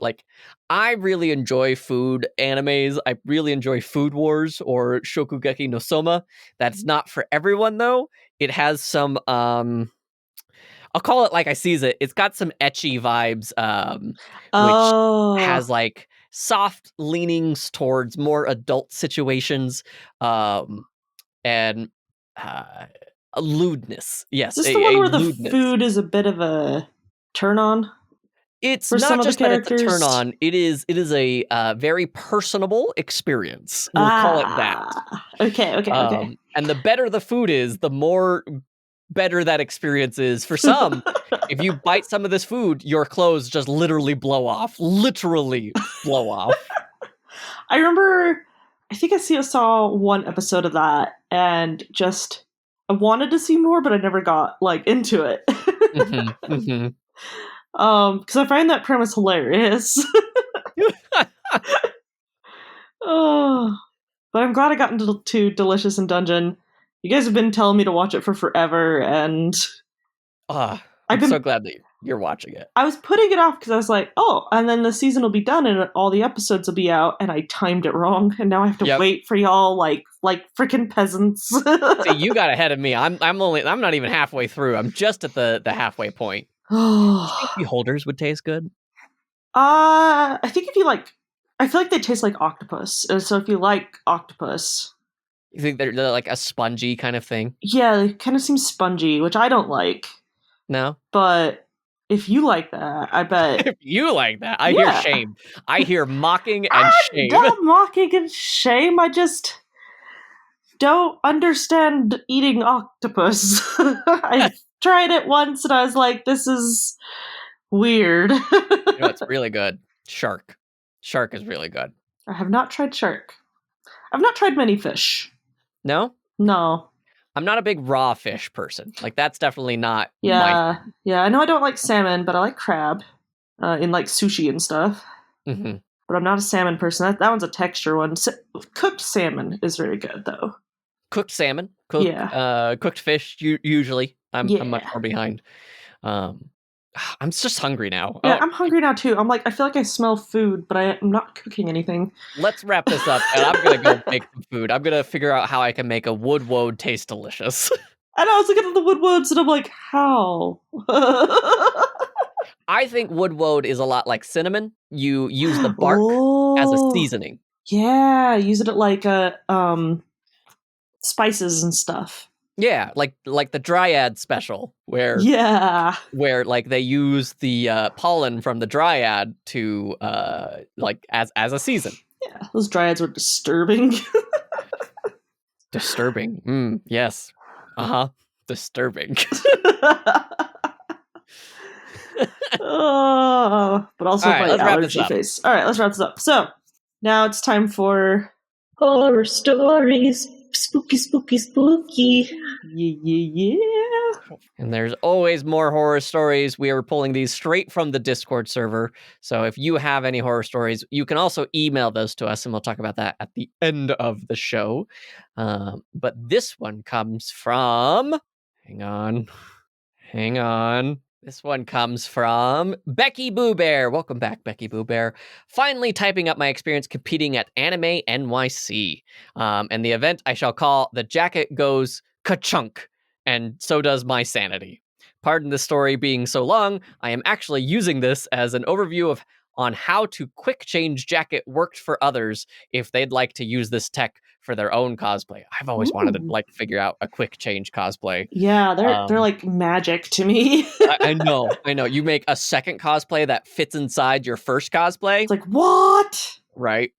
like I really enjoy food animes. I really enjoy Food Wars or Shokugeki no Soma. That's not for everyone though. It has some I'll call it like I sees it. It's got some ecchi vibes, which has like soft leanings towards more adult situations, and a lewdness. Yes, is this the one where lewdness. The food is a bit of a turn on? It's not just that it's a turn on. It is a very personable experience. We'll call it that. Okay. And the better the food is, the more better that experience is. For some, if you bite some of this food, your clothes just literally blow off. Literally blow off. I remember, I think I saw one episode of that, and just I wanted to see more, but I never got like into it. Because I find that premise hilarious. But I'm glad I got into Delicious in Dungeon. You guys have been telling me to watch it for forever, and I'm so glad that you're watching it. I was putting it off because I was like, and then the season will be done and all the episodes will be out, and I timed it wrong, and now I have to wait for y'all like freaking peasants. See, you got ahead of me. I'm not even halfway through. I'm just at the halfway point. Do you think Beholders would taste good? I think if you like I feel like they taste like octopus. So if you like octopus, You think they're like a spongy kind of thing? yeah, they kind of seem spongy, which I don't like. No? But if you like that, I bet. If you like that, I hear Yeah. shame. I hear mocking and shame. Not mocking and shame. I just don't understand eating octopus. I tried it once and I was like, this is weird. You know, it's really good. Shark. Shark is really good. I have not tried shark. I've not tried many fish. No? No. I'm not a big raw fish person. Like, that's definitely not my... Yeah. Yeah, I know I don't like salmon, but I like crab in like sushi and stuff. Mhm. But I'm not a salmon person. That one's a texture one. Cooked salmon is very good, though. Cooked salmon. Cooked fish, usually. I'm much more behind. I'm just hungry now. Yeah, I'm hungry now, too. I'm like, I feel like I smell food, but I'm not cooking anything. Let's wrap this up, and I'm going to go make some food. I'm going to figure out how I can make a wood woad taste delicious. And I was looking at the wood woads, and I'm like, how? I think wood woad is a lot like cinnamon. You use the bark as a seasoning. Yeah, use it at like spices and stuff. Yeah, like the Dryad special, where like they use the pollen from the Dryad to like as a season. Yeah, those Dryads were disturbing. Disturbing. Yes. Disturbing. But also right, my allergy face. All right, let's wrap this up. So now it's time for horror stories. Spooky, spooky, spooky. Yeah. And there's always more horror stories. We are pulling these straight from the Discord server. So if you have any horror stories, you can also email those to us, and we'll talk about that at the end of the show. But this one comes from... Hang on. This one comes from Becky Boo Bear. Welcome back, Becky Boo Bear. Finally typing up my experience competing at Anime NYC. And the event I shall call The Jacket Goes Ka-chunk, and so does my sanity. Pardon the story being so long, I am actually using this as an overview on how to quick change jacket worked for others if they'd like to use this tech for their own cosplay. I've always wanted to like figure out a quick change cosplay. Yeah, they're like magic to me. I know. You make a second cosplay that fits inside your first cosplay. It's like, what? Right.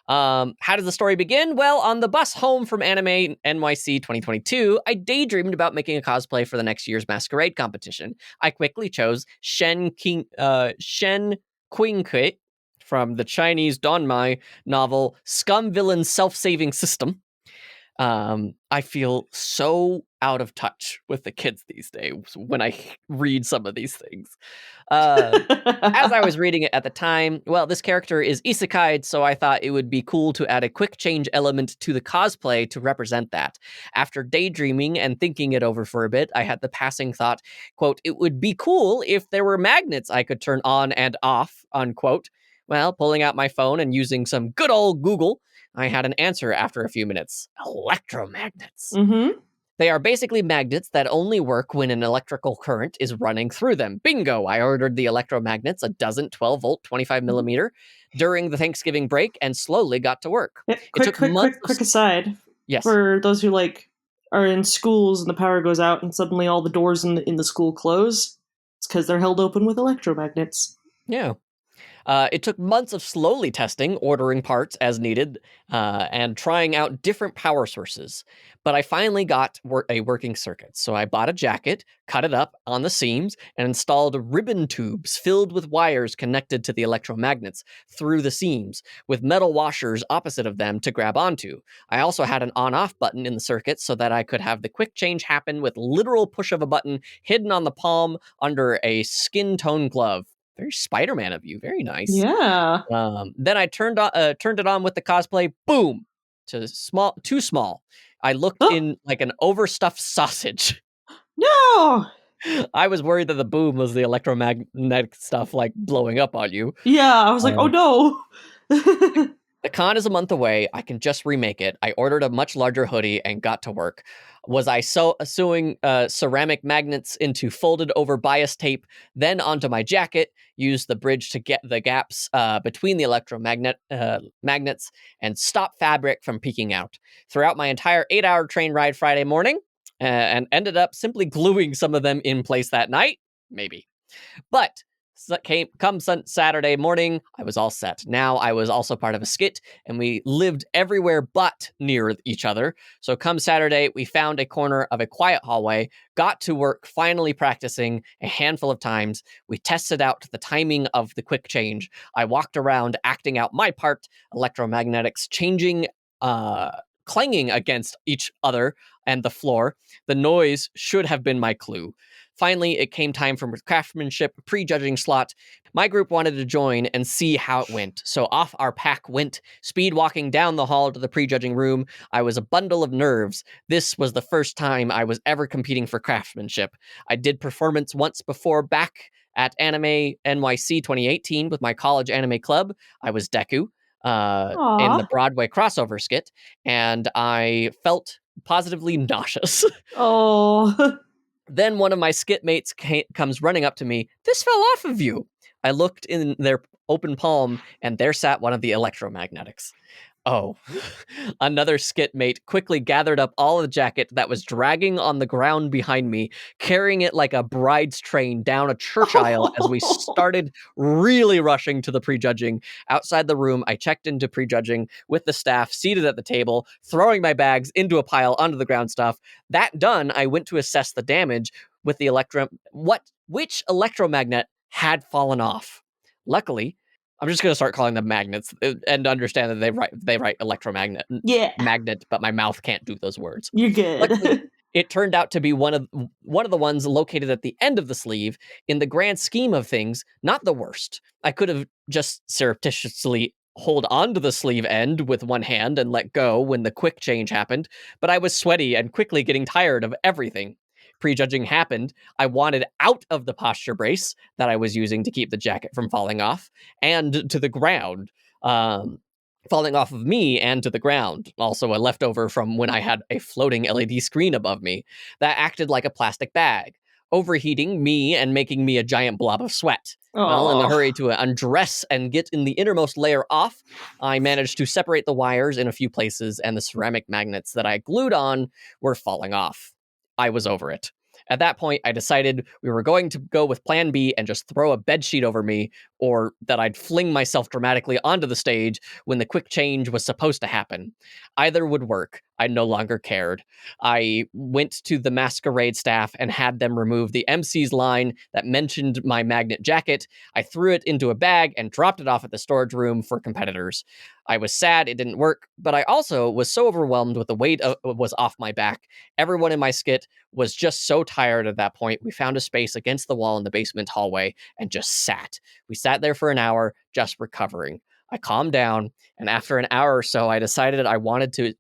How does the story begin? Well, on the bus home from Anime NYC 2022, I daydreamed about making a cosplay for the next year's masquerade competition. I quickly chose Shen Qingque from the Chinese Donmai novel Scum Villain Self-Saving System. I feel so out of touch with the kids these days when I read some of these things. As I was reading it at the time, well, this character is isekai'd, so I thought it would be cool to add a quick change element to the cosplay to represent that. After daydreaming and thinking it over for a bit, I had the passing thought, quote, it would be cool if there were magnets I could turn on and off, unquote. Well, pulling out my phone and using some good old Google, I had an answer after a few minutes. Electromagnets. Mm-hmm. They are basically magnets that only work when an electrical current is running through them. Bingo! I ordered the electromagnets, a dozen 12-volt, 25mm, during the Thanksgiving break and slowly got to work. Yeah, quick aside. Yes. For those who like are in schools and the power goes out and suddenly all the doors in the school close, it's because they're held open with electromagnets. Yeah. It took months of slowly testing, ordering parts as needed, and trying out different power sources. But I finally got a working circuit. So I bought a jacket, cut it up on the seams, and installed ribbon tubes filled with wires connected to the electromagnets through the seams, with metal washers opposite of them to grab onto. I also had an on-off button in the circuit so that I could have the quick change happen with literal push of a button hidden on the palm under a skin tone glove. Very Spider-Man of you. Very nice. Yeah. Then I turned it on with the cosplay. Boom. Too small. I looked in like an overstuffed sausage. No. I was worried that the boom was the electromagnetic stuff like blowing up on you. Yeah, I was like, oh no. The con is a month away. I can just remake it. I ordered a much larger hoodie and got to work. Was I sewing ceramic magnets into folded over bias tape, then onto my jacket, used the bridge to get the gaps between the magnets, and stop fabric from peeking out. Throughout my entire 8-hour train ride Friday morning, and ended up simply gluing some of them in place that night? Maybe. But come Saturday morning, I was all set. Now I was also part of a skit, and we lived everywhere but near each other. So come Saturday, we found a corner of a quiet hallway, got to work finally practicing a handful of times. We tested out the timing of the quick change. I walked around acting out my part, electromagnetics changing, clanging against each other and the floor. The noise should have been my clue. Finally, it came time for craftsmanship prejudging slot. My group wanted to join and see how it went, so off our pack went, speed walking down the hall to the prejudging room. I was a bundle of nerves. This was the first time I was ever competing for craftsmanship. I did performance once before back at Anime NYC 2018 with my college anime club. I was Deku in the Broadway crossover skit, and I felt positively nauseous. Oh. Then one of my skit mates comes running up to me. This fell off of you. I looked in their open palm, and there sat one of the electromagnetics. Oh, another skit mate quickly gathered up all of the jacket that was dragging on the ground behind me, carrying it like a bride's train down a church aisle as we started really rushing to the prejudging. Outside the room, I checked into prejudging with the staff seated at the table, throwing my bags into a pile onto the ground stuff. That done, I went to assess the damage with the which electromagnet had fallen off. Luckily, I'm just going to start calling them magnets and understand that they write electromagnet magnet, but my mouth can't do those words. You're good. Luckily, it turned out to be one of the ones located at the end of the sleeve. In the grand scheme of things, not the worst. I could have just surreptitiously hold on to the sleeve end with one hand and let go when the quick change happened, but I was sweaty and quickly getting tired of everything. Prejudging happened. I wanted out of the posture brace that I was using to keep the jacket from falling off and to the ground, falling off of me and to the ground. Also a leftover from when I had a floating LED screen above me that acted like a plastic bag, overheating me and making me a giant blob of sweat. Well, in a hurry to undress and get in the innermost layer off, I managed to separate the wires in a few places, and the ceramic magnets that I glued on were falling off. I was over it. At that point, I decided we were going to go with plan B and just throw a bedsheet over me, or that I'd fling myself dramatically onto the stage when the quick change was supposed to happen. Either would work. I no longer cared. I went to the masquerade staff and had them remove the MC's line that mentioned my magnet jacket. I threw it into a bag and dropped it off at the storage room for competitors. I was sad it didn't work, but I also was so overwhelmed with the weight was off my back. Everyone in my skit was just so tired at that point. We found a space against the wall in the basement hallway and just sat. We sat there for an hour, just recovering. I calmed down, and after an hour or so, I decided I wanted to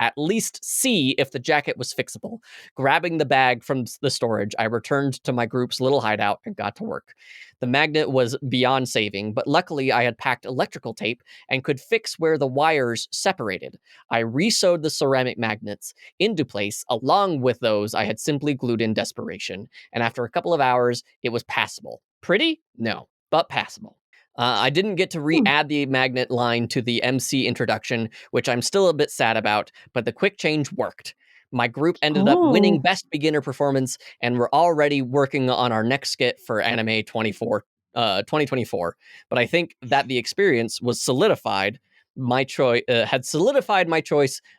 at least see if the jacket was fixable. Grabbing the bag from the storage, I returned to my group's little hideout and got to work. The magnet was beyond saving, but luckily I had packed electrical tape and could fix where the wires separated. I re-sewed the ceramic magnets into place along with those I had simply glued in desperation, and after a couple of hours, it was passable. Pretty? No, but passable. I didn't get to re-add the magnet line to the MC introduction, which I'm still a bit sad about, but the quick change worked. My group ended up winning Best Beginner Performance, and we're already working on our next skit for Anime 2024. But I think that the experience was solidified my choice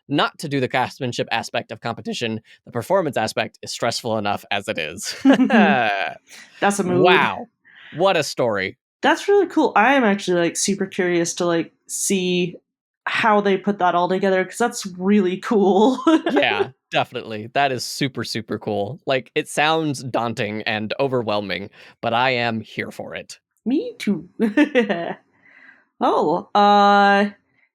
not to do the craftsmanship aspect of competition. The performance aspect is stressful enough as it is. That's a mood. Wow. What a story. That's really cool. I am actually like super curious to like see how they put that all together, because that's really cool. Yeah, definitely. That is super, super cool. Like, it sounds daunting and overwhelming, but I am here for it. Me too.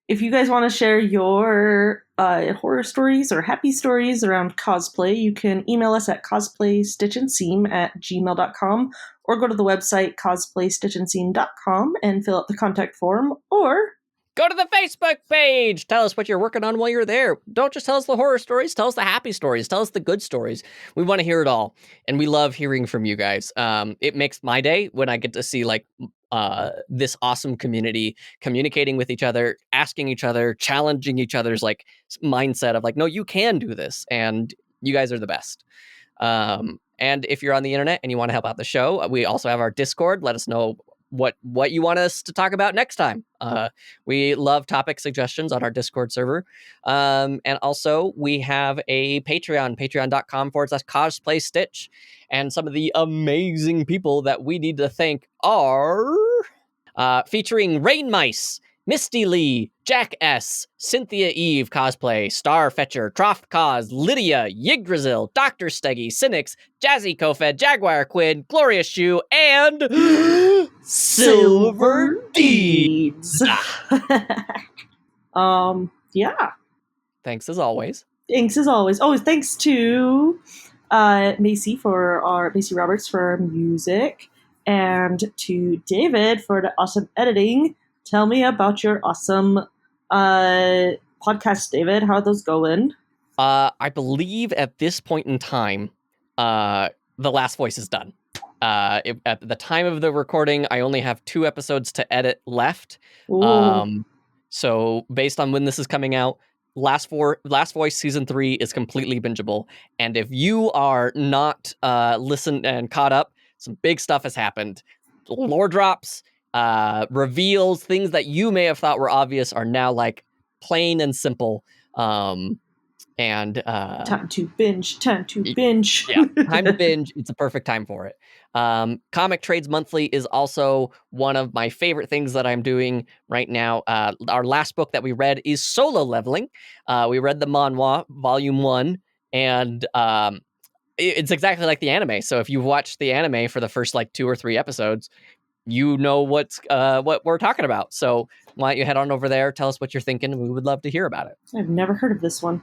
If you guys want to share your horror stories or happy stories around cosplay, you can email us at cosplaystitchandseam@gmail.com, or go to the website cosplaystitchandseam.com and fill out the contact form, or Go to the Facebook page. Tell us what you're working on while you're there. Don't just tell us the horror stories. Tell us the happy stories. Tell us the good stories. We want to hear it all. And we love hearing from you guys. It makes my day when I get to see like this awesome community communicating with each other, asking each other, challenging each other's like mindset of like, no, you can do this. And you guys are the best. And if you're on the internet and you want to help out the show, we also have our Discord. Let us know what you want us to talk about next time. We love topic suggestions on our Discord server. And also we have a Patreon, patreon.com/cosplaystitch. And some of the amazing people that we need to thank are featuring Rain Mice, Misty Lee, Jack S, Cynthia Eve Cosplay, Starfetcher, Troft Cos, Lydia, Yggdrasil, Dr. Steggy, Cynics, Jazzy Kofed, Jaguar Quid, Glorious Shoe, and Silver Deeds. Yeah. Thanks as always. Thanks as always. Oh, thanks to Macy Roberts for music, and to David for the awesome editing. Tell me about your awesome podcast, David. How are those going? I believe at this point in time, the last voice is done. At the time of the recording, I only have 2 episodes to edit left. So based on when this is coming out, Last Voice Season 3 is completely bingeable. And if you are not listened and caught up, some big stuff has happened. Lore drops, reveals, things that you may have thought were obvious are now like plain and simple. Time to binge. Yeah, time to binge. It's a perfect time for it. Comic Trades Monthly is also one of my favorite things that I'm doing right now. Our last book that we read is Solo Leveling. We read the manhwa, Volume 1, and it's exactly like the anime. So if you've watched the anime for the first like 2 or 3 episodes, you know what we're talking about. So why don't you head on over there, tell us what you're thinking. We would love to hear about it. I've never heard of this one.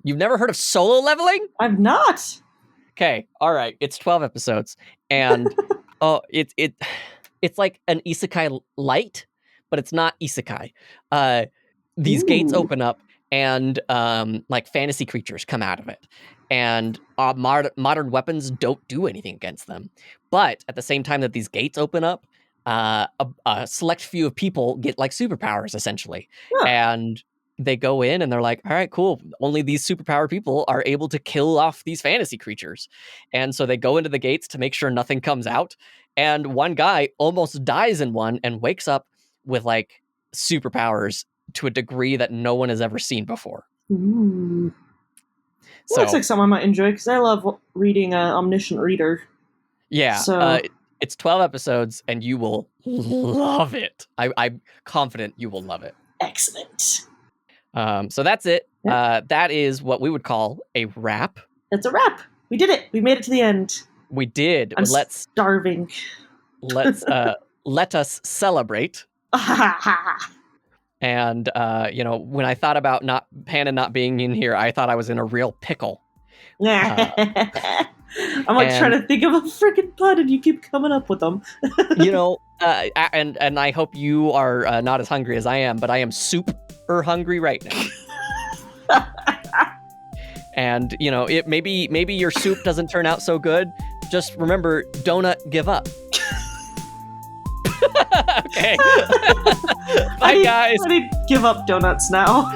You've never heard of Solo Leveling? I've not. Okay, all right. It's 12 episodes, and it's like an isekai light, but it's not isekai. These gates open up, and like fantasy creatures come out of it, and modern weapons don't do anything against them. But at the same time that these gates open up, a select few of people get like superpowers essentially, and they go in and they're like, all right, cool. Only these superpowered people are able to kill off these fantasy creatures. And so they go into the gates to make sure nothing comes out. And one guy almost dies in one and wakes up with like superpowers to a degree that no one has ever seen before. Ooh. So that's like something I might enjoy because I love reading an omniscient reader. Yeah. So it's 12 episodes and you will love it. I'm confident you will love it. Excellent. So that's it. Yep. That is what we would call a wrap. That's a wrap. We did it. We made it to the end. We did. I'm starving. Let us celebrate. And when I thought about Panda not being in here, I thought I was in a real pickle. I'm like trying to think of a freaking pun, and you keep coming up with them. And I hope you are not as hungry as I am, but I am super hungry right now. And maybe your soup doesn't turn out so good. Just remember, donut give up. Okay. Bye, guys. I need to give up donuts now.